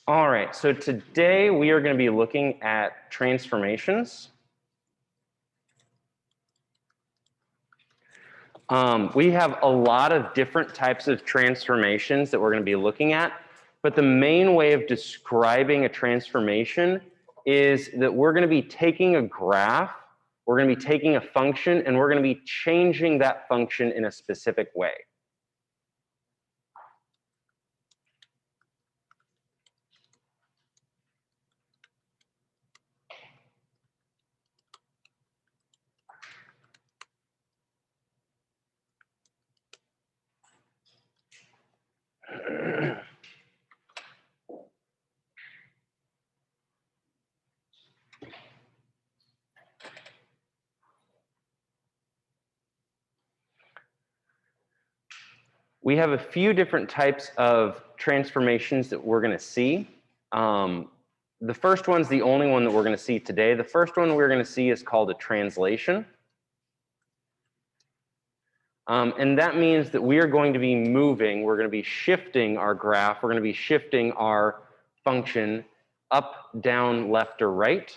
All right, so today we are going to be looking at transformations. We have a lot of different types of transformations that we're going to be looking at, but the main way of describing a transformation is that we're going to be taking a graph, we're going to be taking a function, and we're going to be changing that function in a specific way. We have a few different types of transformations that we're going to see. The first one's the only one that we're going to see today. The first one we're going to see is called a translation. And that means that we are going to be moving, we're going to be shifting our graph, we're going to be shifting our function up, down, left, or right.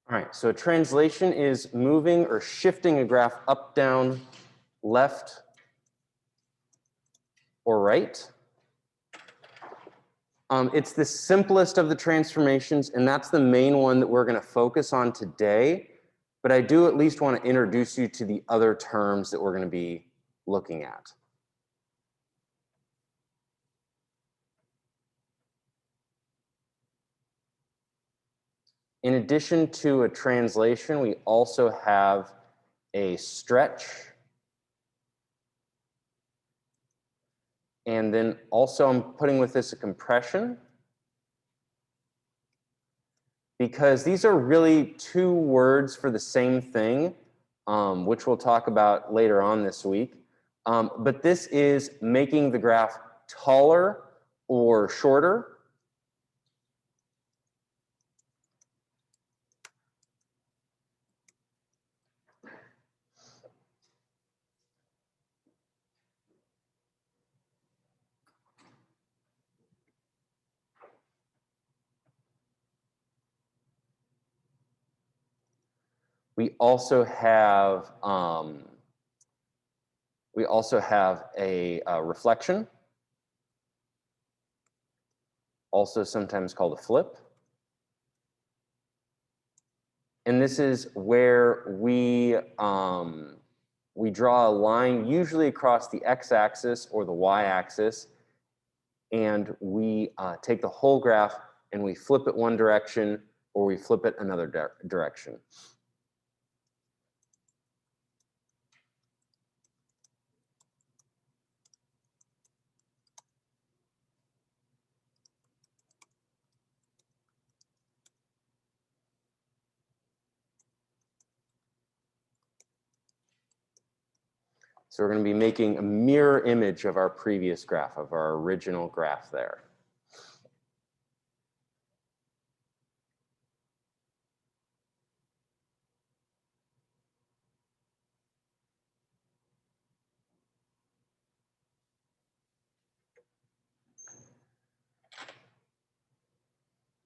All right, so a translation is moving or shifting a graph up, down, left, or right. It's the simplest of the transformations, and that's the main one that we're going to focus on today. But I do at least want to introduce you to the other terms that we're going to be looking at. In addition to a translation, we also have a stretch. And then also I'm putting with this a compression, because these are really two words for the same thing, which we'll talk about later on this week. But this is making the graph taller or shorter. We also have a reflection, also sometimes called a flip. And this is where we draw a line usually across the x-axis or the y-axis, and we take the whole graph and we flip it one direction or we flip it another direction. So we're going to be making a mirror image of our previous graph, of our original graph there.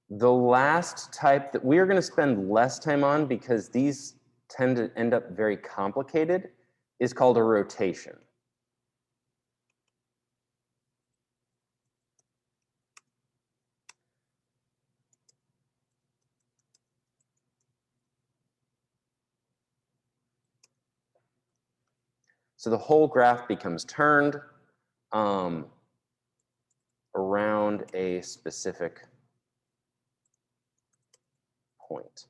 The last type that we are going to spend less time on, because these tend to end up very complicated, is called a rotation. So the whole graph becomes turned around a specific point.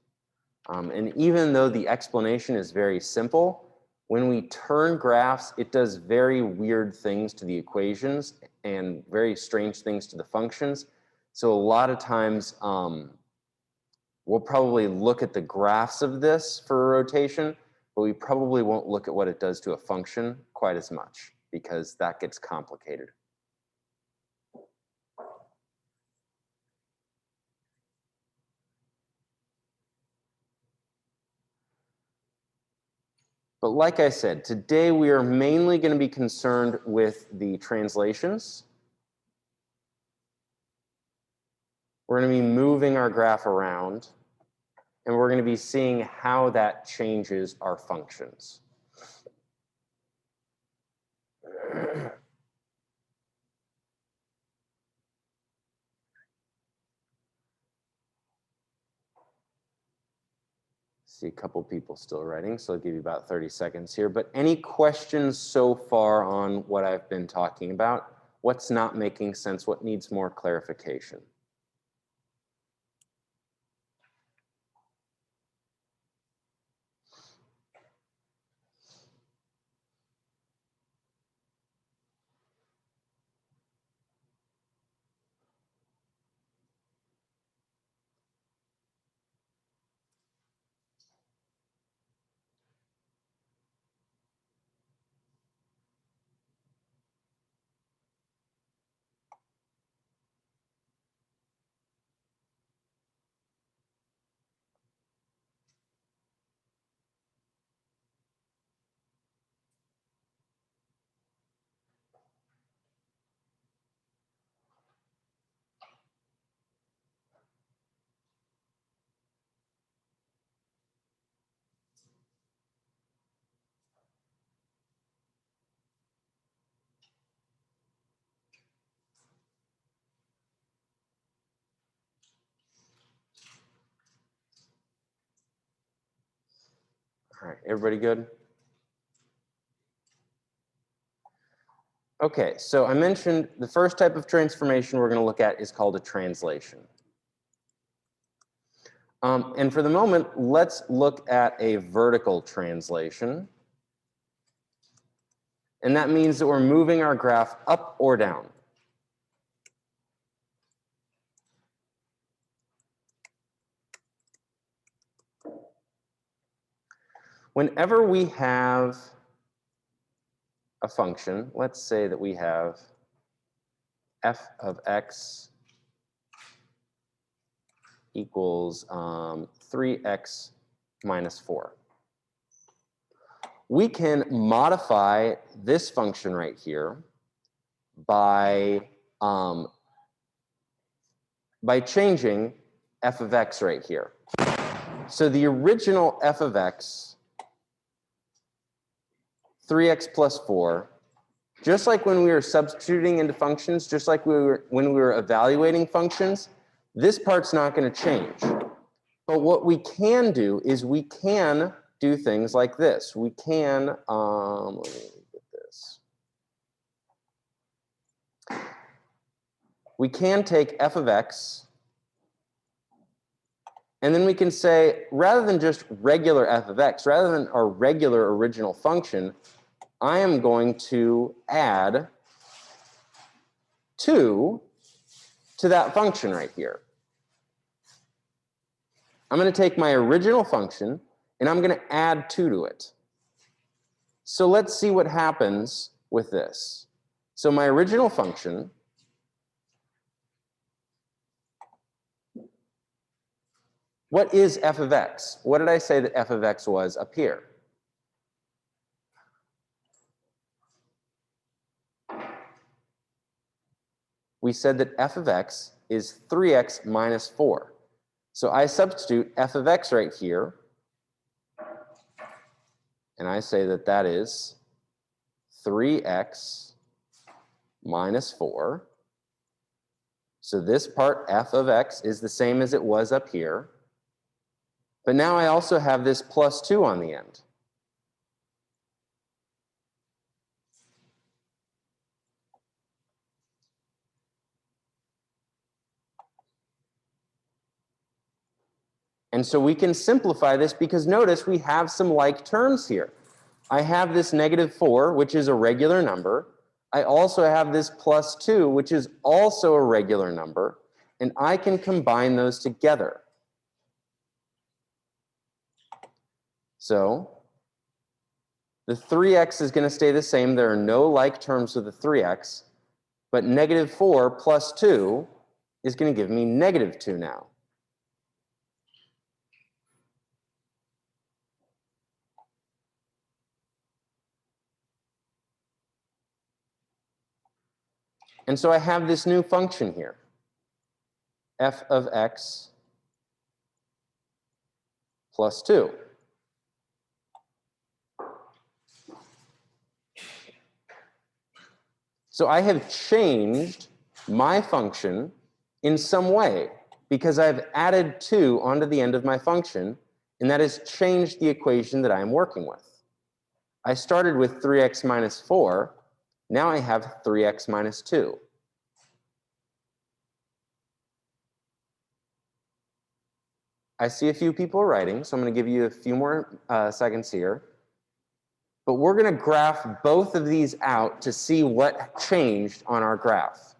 And even though the explanation is very simple, when we turn graphs, it does very weird things to the equations and very strange things to the functions. So a lot of times, we'll probably look at the graphs of this for a rotation, but we probably won't look at what it does to a function quite as much because that gets complicated. But like I said, today we are mainly going to be concerned with the translations. We're going to be moving our graph around, and we're going to be seeing how that changes our functions. See a couple people still writing, so I'll give you about 30 seconds here. But any questions so far on what I've been talking about? What's not making sense? What needs more clarification? All right, everybody good? Okay, so I mentioned the first type of transformation we're going to look at is called a translation. And for the moment, let's look at a vertical translation. And that means that we're moving our graph up or down. Whenever we have a function, let's say that we have f of x equals 3x minus 4. We can modify this function right here by changing f of x right here. So the original f of x, 3x plus 4, just like when we were substituting into functions, just like when we were evaluating functions, this part's not going to change. But what we can do is we can do things like this. We can, let me get this. We can take f of x, and then we can say, rather than just regular f of x, rather than our regular original function, I am going to add 2 to that function right here. I'm going to take my original function, and I'm going to add 2 to it. So let's see what happens with this. So my original function, what is f of x? What did I say that f of x was up here? We said that f of x is 3x minus 4. So I substitute f of x right here, and I say that that is 3x minus 4. So this part, f of x, is the same as it was up here. But now I also have this plus 2 on the end. And so we can simplify this because notice we have some like terms here. I have this negative 4, which is a regular number. I also have this plus 2, which is also a regular number. And I can combine those together. So The 3x is going to stay the same. There are no like terms with the 3x, but negative 4 plus 2 is going to give me negative 2 now. And so I have this new function here, f of x plus 2. So I have changed my function in some way because I've added 2 onto the end of my function, and that has changed the equation that I'm working with. I started with 3x minus 4. Now I have 3x minus 2. I see a few people writing, so I'm going to give you a few more seconds here. But we're going to graph both of these out to see what changed on our graph.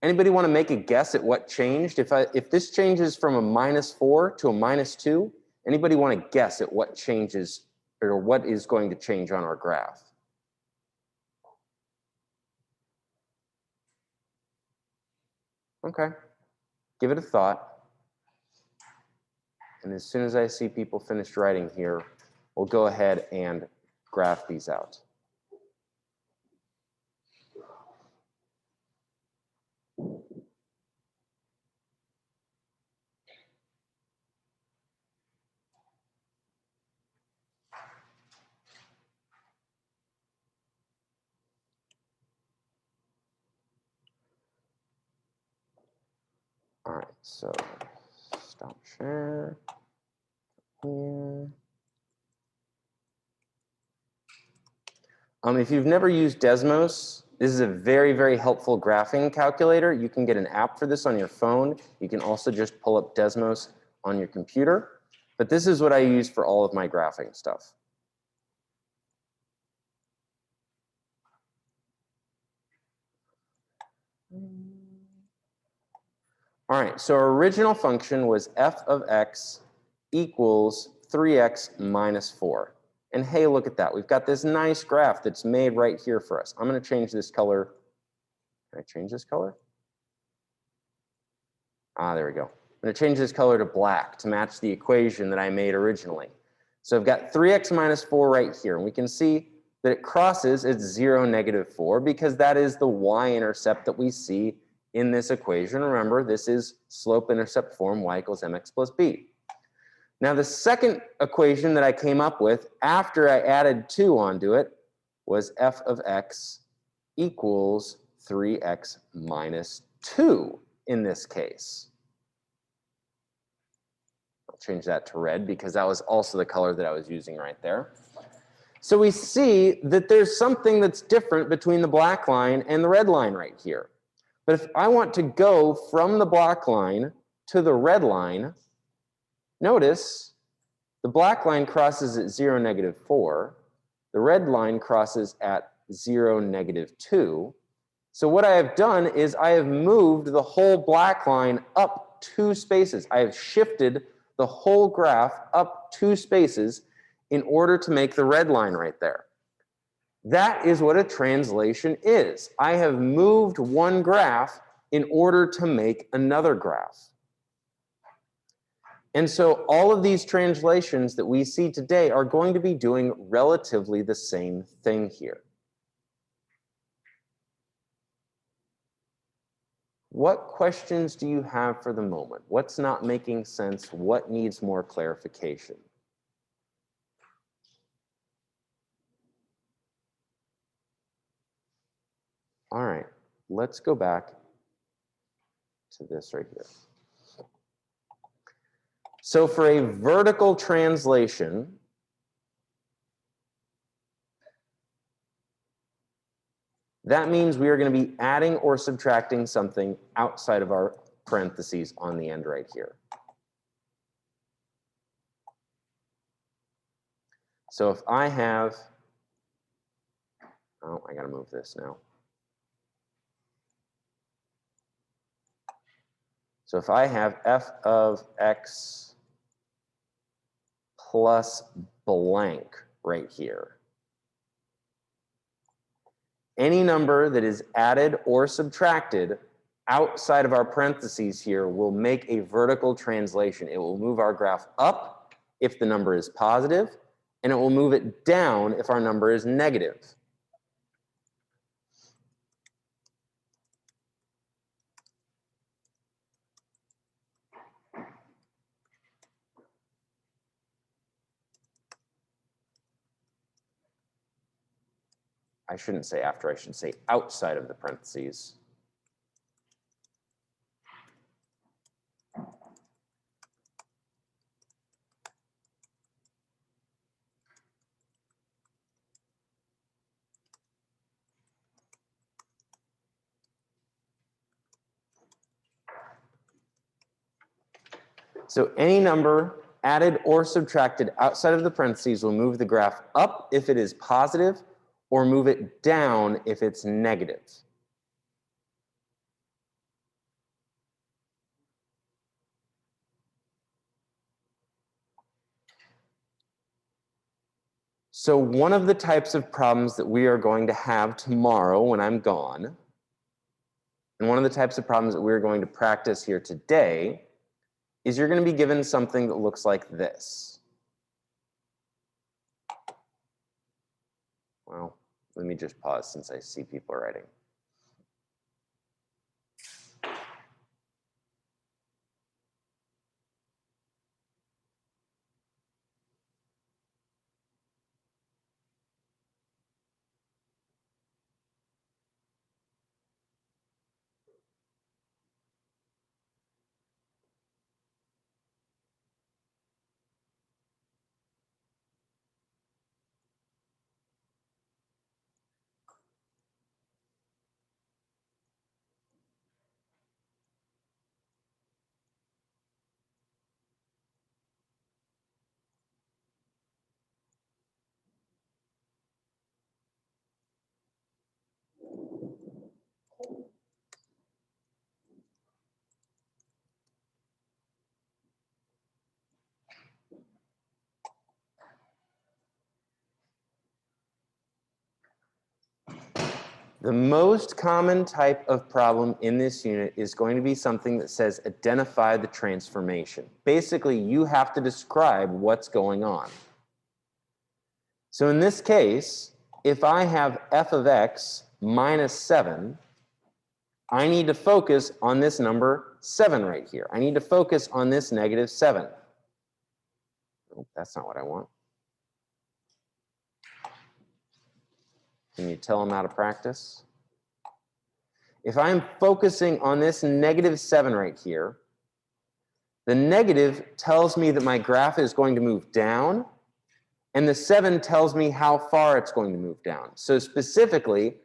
Anybody want to make a guess at what changed? If this changes from a minus 4 to a minus 2, anybody want to guess at what changes or what is going to change on our graph? Okay, give it a thought. And as soon as I see people finished writing here, we'll go ahead and graph these out. All right, so stop share here. If you've never used Desmos, this is a very, very helpful graphing calculator. You can get an app for this on your phone. You can also just pull up Desmos on your computer. But this is what I use for all of my graphing stuff. All right, so our original function was f of x equals 3x minus 4. And hey, look at that. We've got this nice graph that's made right here for us. I'm going to change this color. Can I change this color? Ah, there we go. I'm going to change this color to black to match the equation that I made originally. So I've got 3x minus 4 right here. And we can see that it crosses at 0, negative 4, because that is the y-intercept that we see in this equation. Remember, this is slope-intercept form, y equals mx plus b. Now, the second equation that I came up with after I added 2 onto it was f of x equals 3x minus 2 in this case. I'll change that to red because that was also the color that I was using right there. So we see that there's something that's different between the black line and the red line right here. But if I want to go from the black line to the red line, notice the black line crosses at 0, negative 4. The red line crosses at 0, negative 2. So what I have done is I have moved the whole black line up 2 spaces. I have shifted the whole graph up 2 spaces in order to make the red line right there. That is what a translation is. I have moved one graph in order to make another graph. And so all of these translations that we see today are going to be doing relatively the same thing here. What questions do you have for the moment? What's not making sense? What needs more clarification? All right, let's go back to this right here. So for a vertical translation, that means we are going to be adding or subtracting something outside of our parentheses on the end right here. So if I have, oh, I got to move this now. So if I have f of x plus blank right here. Any number that is added or subtracted outside of our parentheses here will make a vertical translation. It will move our graph up if the number is positive, and it will move it down if our number is negative. I shouldn't say after, I should say outside of the parentheses. So any number added or subtracted outside of the parentheses will move the graph up if it is positive or move it down if it's negative. So one of the types of problems that we are going to have tomorrow when I'm gone, and one of the types of problems that we're going to practice here today, is you're going to be given something that looks like this. Well, let me just pause since I see people writing. The most common type of problem in this unit is going to be something that says identify the transformation. Basically, you have to describe what's going on. So in this case, if I have f of x minus 7, I need to focus on this number 7 right here. I need to focus on this negative 7. Oh, that's not what I want. Can you tell them how to practice? If I'm focusing on this negative 7 right here, the negative tells me that my graph is going to move down, and the 7 tells me how far it's going to move down. So specifically,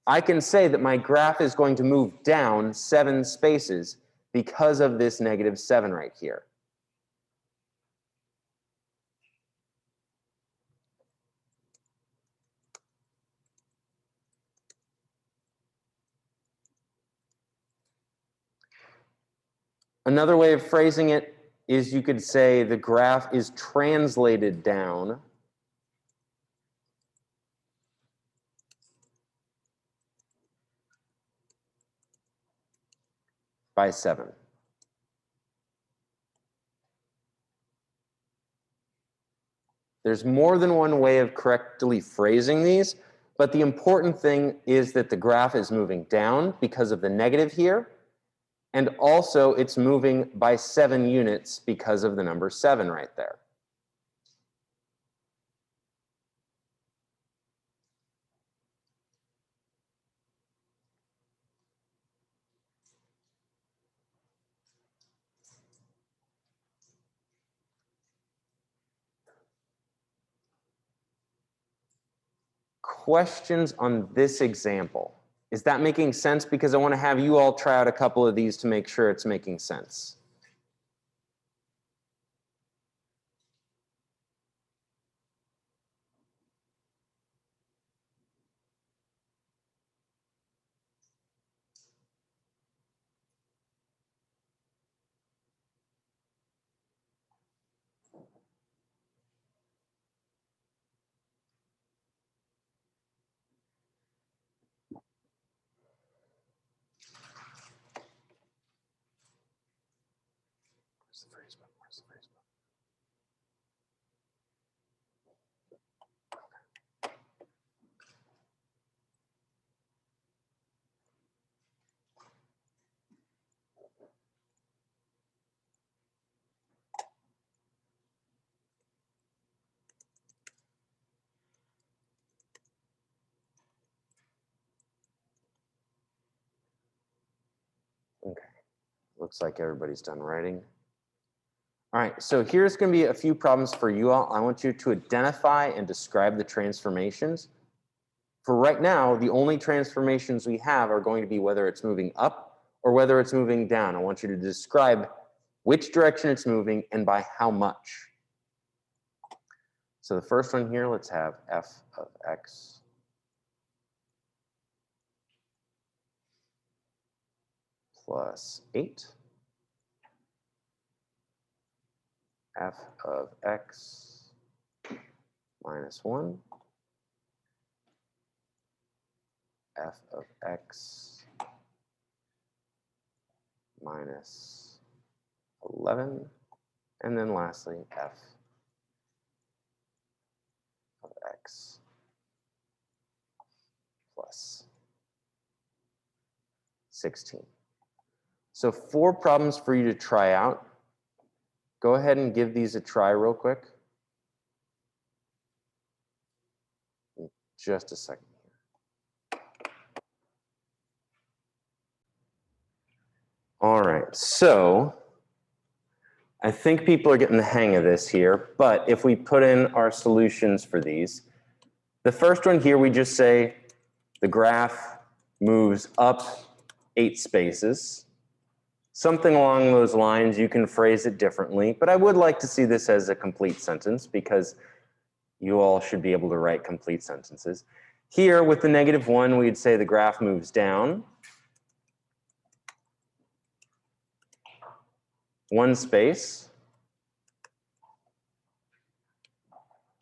I can say that my graph is going to move down 7 spaces because of this negative 7 right here. Another way of phrasing it is you could say the graph is translated down by 7. There's more than one way of correctly phrasing these, but the important thing is that the graph is moving down because of the negative here, and also it's moving by 7 units because of the number 7 right there. Questions on this example? Is that making sense? Because I want to have you all try out a couple of these to make sure it's making sense. Okay, looks like everybody's done writing. All right, so here's going to be a few problems for you all. I want you to identify and describe the transformations. For right now, the only transformations we have are going to be whether it's moving up or whether it's moving down. I want you to describe which direction it's moving and by how much. So the first one here, let's have f of x plus 8. F of x minus 1. F of x minus 11. And then lastly, f of x plus 16. So 4 problems for you to try out. Go ahead and give these a try real quick. Just a second here. All right, so I think people are getting the hang of this here, but if we put in our solutions for these, the first one here, we just say the graph moves up 8 spaces. Something along those lines. You can phrase it differently, but I would like to see this as a complete sentence because you all should be able to write complete sentences. Here with the -1, we'd say the graph moves down 1 space.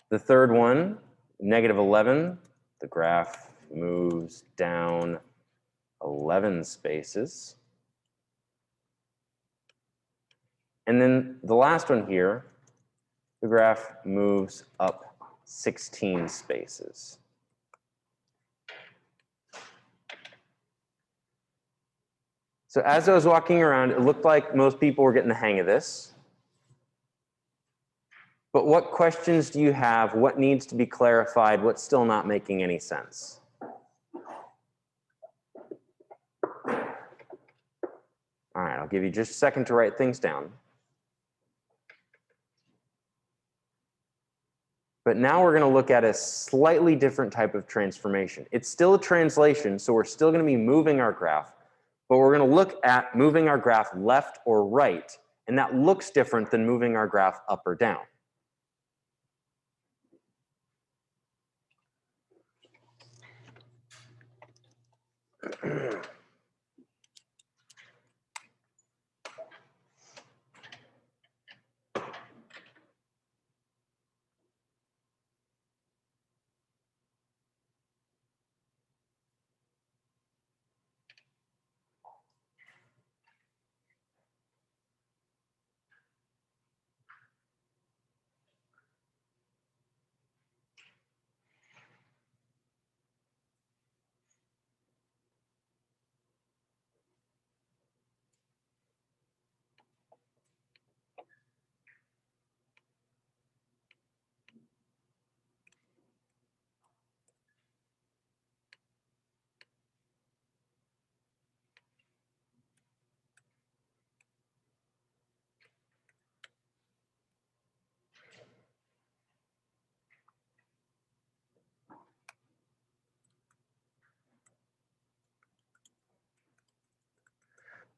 The third one, -11, the graph moves down 11 spaces. And then the last one here, the graph moves up 16 spaces. So as I was walking around, it looked like most people were getting the hang of this. But what questions do you have? What needs to be clarified? What's still not making any sense? All right, I'll give you just a second to write things down. But now we're going to look at a slightly different type of transformation. It's still a translation, so we're still going to be moving our graph, but we're going to look at moving our graph left or right, and that looks different than moving our graph up or down.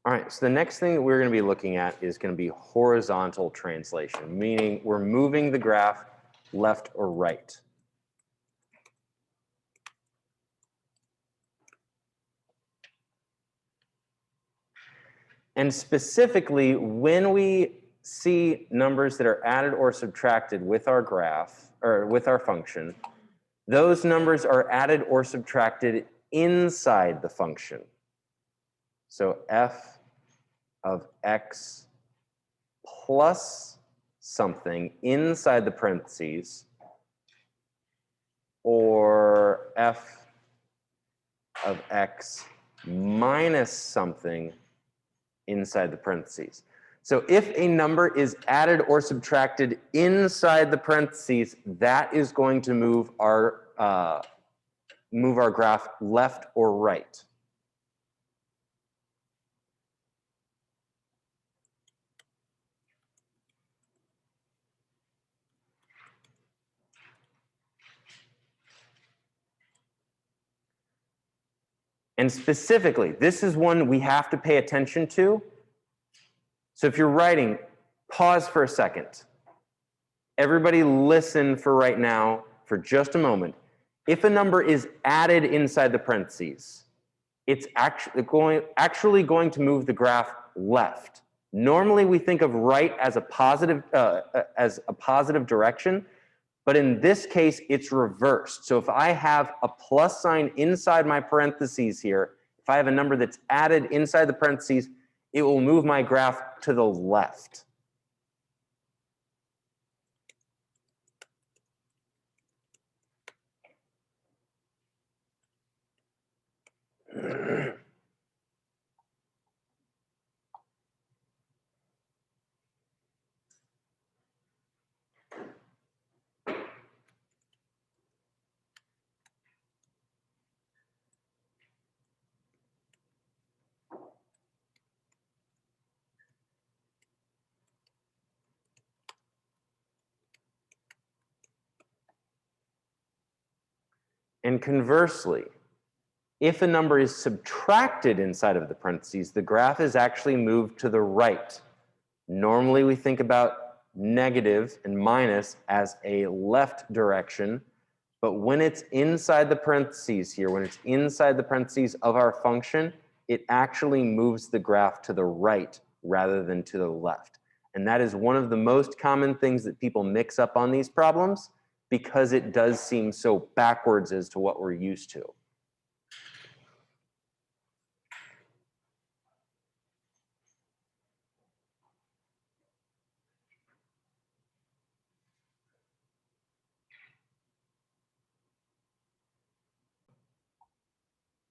All right, so the next thing that we're going to be looking at is going to be horizontal translation, meaning we're moving the graph left or right. And specifically, when we see numbers that are added or subtracted with our graph, or with our function, those numbers are added or subtracted inside the function. So f of x plus something inside the parentheses, or f of x minus something inside the parentheses. So if a number is added or subtracted inside the parentheses, that is going to move our graph left or right. And specifically, this is one we have to pay attention to. So if you're writing, pause for a second. Everybody listen for right now for just a moment. If a number is added inside the parentheses, it's actually going to move the graph left. Normally we think of right as a positive direction, but in this case it's reversed. So if I have a plus sign inside my parentheses here, if I have a number that's added inside the parentheses, it will move my graph to the left. And conversely, if a number is subtracted inside of the parentheses, the graph is actually moved to the right. Normally we think about negative and minus as a left direction, but when it's inside the parentheses here, when it's inside the parentheses of our function, it actually moves the graph to the right rather than to the left. And that is one of the most common things that people mix up on these problems, because it does seem so backwards as to what we're used to.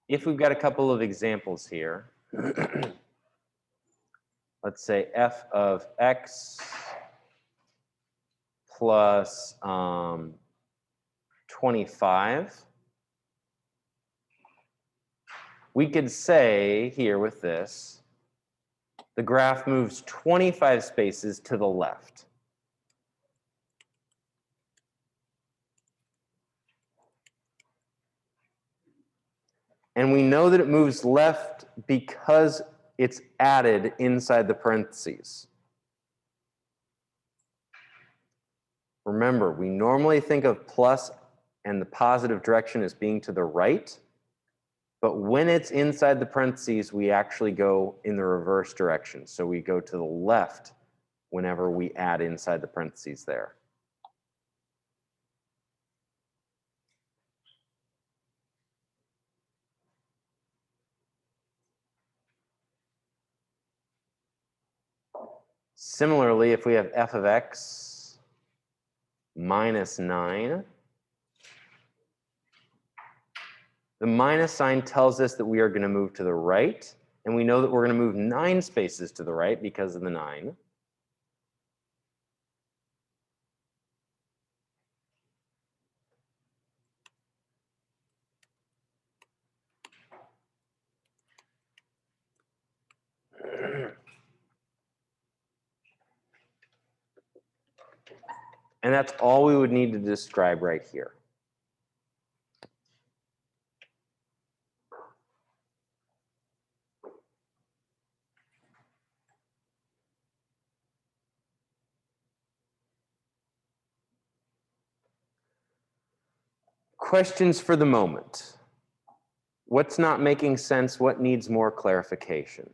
If we've got a couple of examples here, let's say f of x plus 25. We could say here with this, the graph moves 25 spaces to the left. And we know that it moves left because it's added inside the parentheses. Remember, we normally think of plus and the positive direction as being to the right, but when it's inside the parentheses, we actually go in the reverse direction. So we go to the left whenever we add inside the parentheses there. Similarly, if we have f of x minus 9, the minus sign tells us that we are going to move to the right, and we know that we're going to move 9 spaces to the right because of the 9. And that's all we would need to describe right here. Questions for the moment. What's not making sense? What needs more clarification?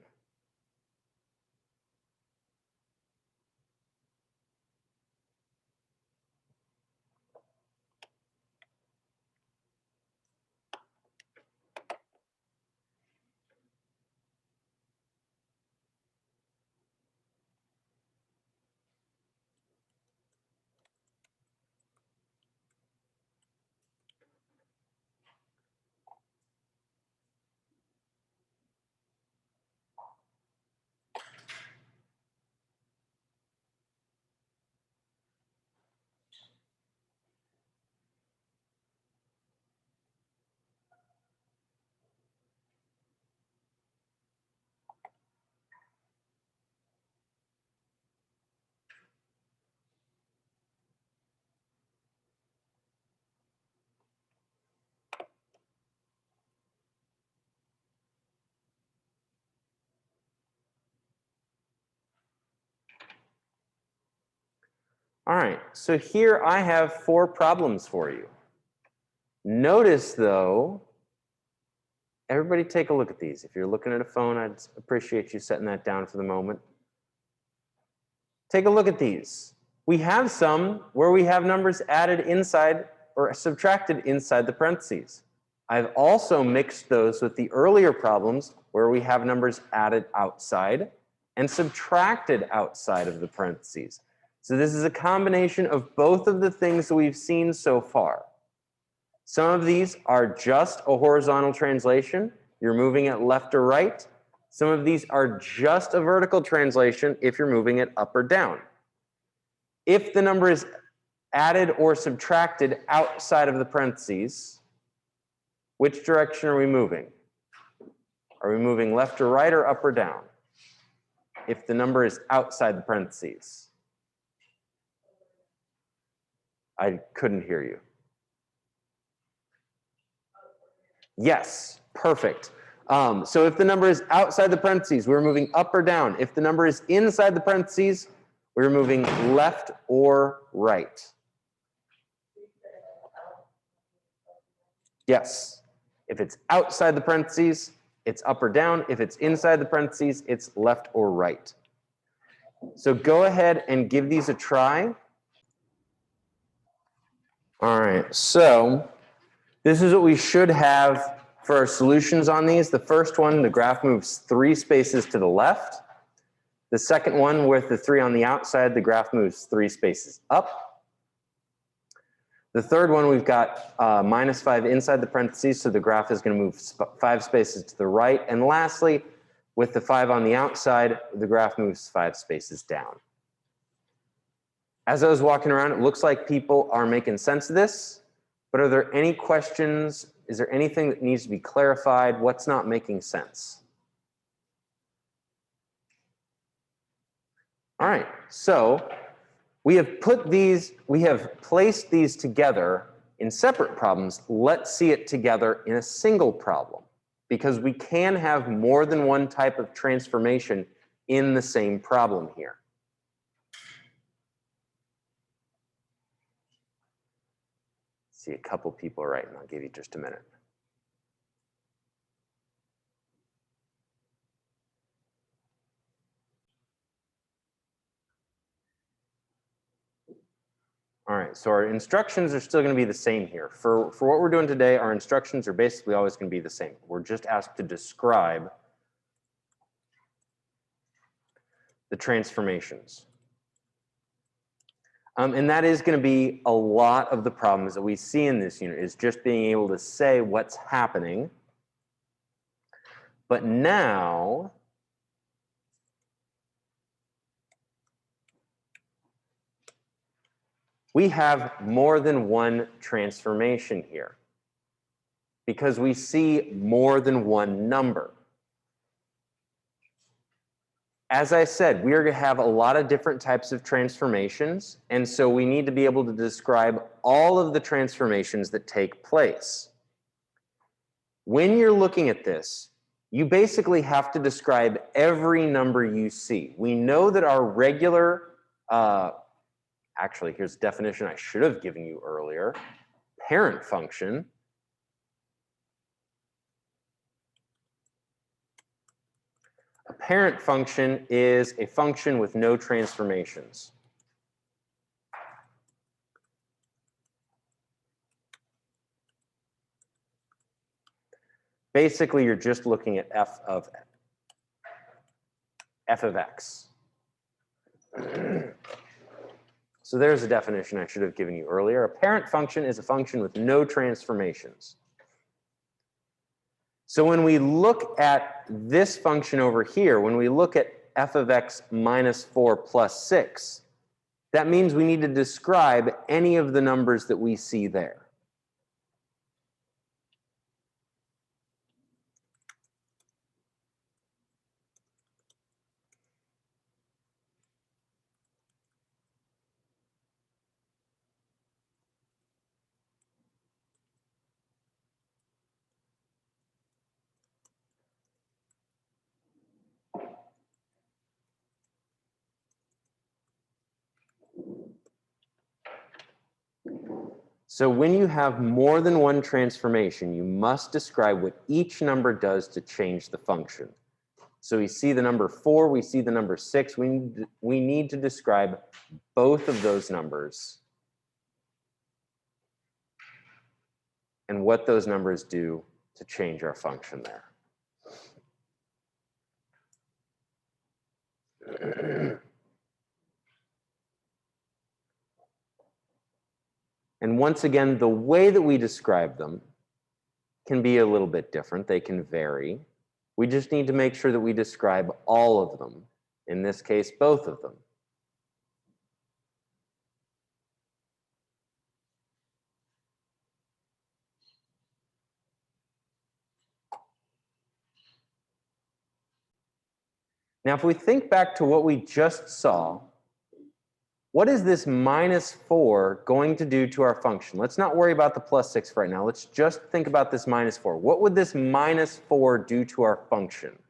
All right, so here I have 4 problems for you. Notice though, everybody take a look at these. If you're looking at a phone, I'd appreciate you setting that down for the moment. Take a look at these. We have some where we have numbers added inside or subtracted inside the parentheses. I've also mixed those with the earlier problems where we have numbers added outside and subtracted outside of the parentheses. So this is a combination of both of the things that we've seen so far. Some of these are just a horizontal translation. You're moving it left or right. Some of these are just a vertical translation if you're moving it up or down. If the number is added or subtracted outside of the parentheses, which direction are we moving? Are we moving left or right or up or down? If the number is outside the parentheses. I couldn't hear you. Yes, perfect. So if the number is outside the parentheses, we're moving up or down. If the number is inside the parentheses, we're moving left or right. Yes. If it's outside the parentheses, it's up or down. If it's inside the parentheses, it's left or right. So go ahead and give these a try. All right, so this is what we should have for our solutions on these. The first one, the graph moves 3 spaces to the left. The second one, with the 3 on the outside, the graph moves 3 spaces up. The third one, we've got -5 inside the parentheses, so the graph is going to move 5 spaces to the right. And lastly, with the 5 on the outside, the graph moves 5 spaces down. As I was walking around, it looks like people are making sense of this, but are there any questions? Is there anything that needs to be clarified? What's not making sense? All right, so we have placed these together in separate problems. Let's see it together in a single problem, because we can have more than one type of transformation in the same problem here. See a couple people writing. I'll give you just a minute. All right, so our instructions are still going to be the same here. For what we're doing today, our instructions are basically always going to be the same. We're just asked to describe the transformations. And that is going to be a lot of the problems that we see in this unit, is just being able to say what's happening. But now, we have more than one transformation here, because we see more than one number. As I said, we are going to have a lot of different types of transformations, and so we need to be able to describe all of the transformations that take place. When you're looking at this, you basically have to describe every number you see. We know that our regular, actually, here's a definition I should have given you earlier, parent function. A parent function is a function with no transformations. Basically, you're just looking at f of x. So there's a definition I should have given you earlier. A parent function is a function with no transformations. So when we look at this function over here, when we look at f of x minus 4 plus 6, that means we need to describe any of the numbers that we see there. So when you have more than one transformation, you must describe what each number does to change the function. So we see the number 4, we see the number 6. We need to describe both of those numbers and what those numbers do to change our function there. And once again, the way that we describe them can be a little bit different. They can vary. We just need to make sure that we describe all of them. In this case, both of them. Now, if we think back to what we just saw, what is this -4 going to do to our function? Let's not worry about the +6 right now. Let's just think about this -4. What would this -4 do to our function?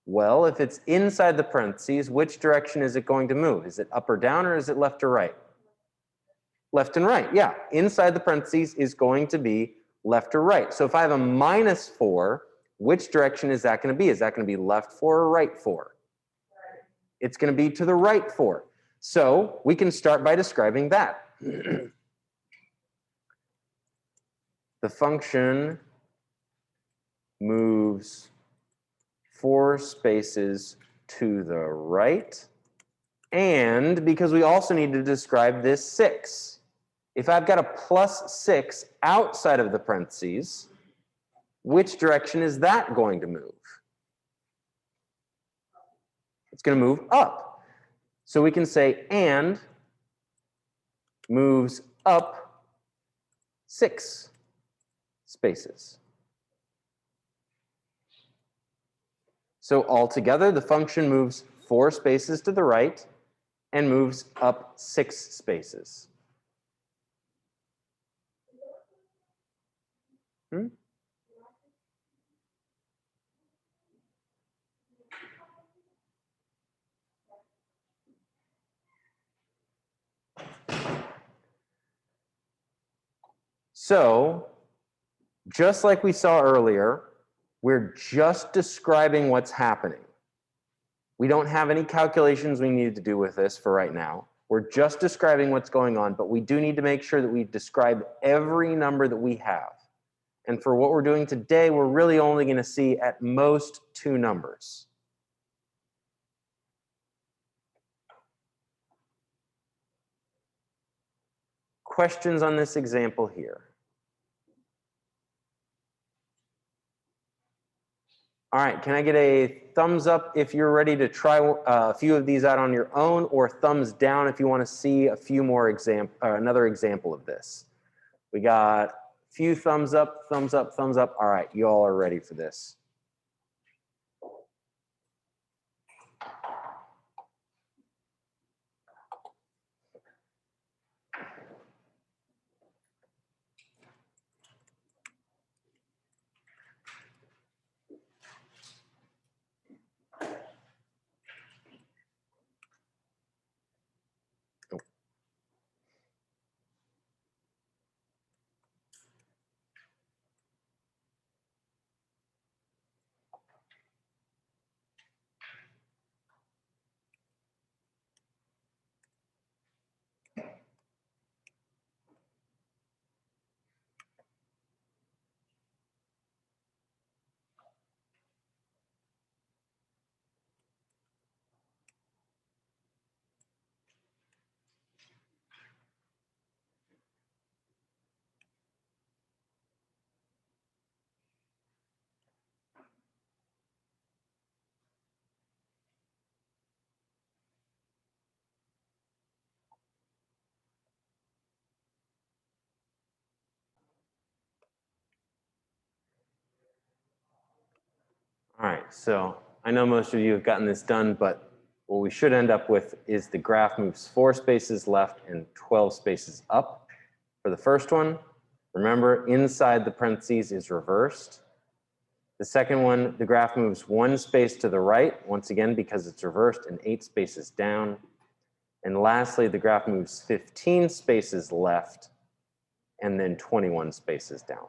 Well, if it's inside the parentheses, which direction is it going to move? Is it up or down, or is it left or right? Left and right, yeah. Inside the parentheses is going to be left or right. So if I have a -4, which direction is that going to be? Is that going to be left 4 or right 4? It's going to be to the right 4. So we can start by describing that. The function moves 4 spaces to the right. And because we also need to describe this 6. If I've got a +6 outside of the parentheses, which direction is that going to move? It's going to move up. So we can say and moves up 6 spaces. So altogether, the function moves 4 spaces to the right and moves up 6 spaces. So, just like we saw earlier, we're just describing what's happening. We don't have any calculations we need to do with this for right now. We're just describing what's going on, but we do need to make sure that we describe every number that we have. And for what we're doing today, we're really only going to see at most 2 numbers. Questions on this example here? All right, can I get a thumbs up if you're ready to try a few of these out on your own, or thumbs down if you want to see a few more another example of this? We got a few thumbs up, thumbs up, thumbs up. All right, you all are ready for this. All right, so I know most of you have gotten this done, but what we should end up with is the graph moves 4 spaces left and 12 spaces up. For the first one, remember inside the parentheses is reversed. The second one, the graph moves 1 space to the right, once again, because it's reversed, and 8 spaces down. And lastly, the graph moves 15 spaces left and then 21 spaces down.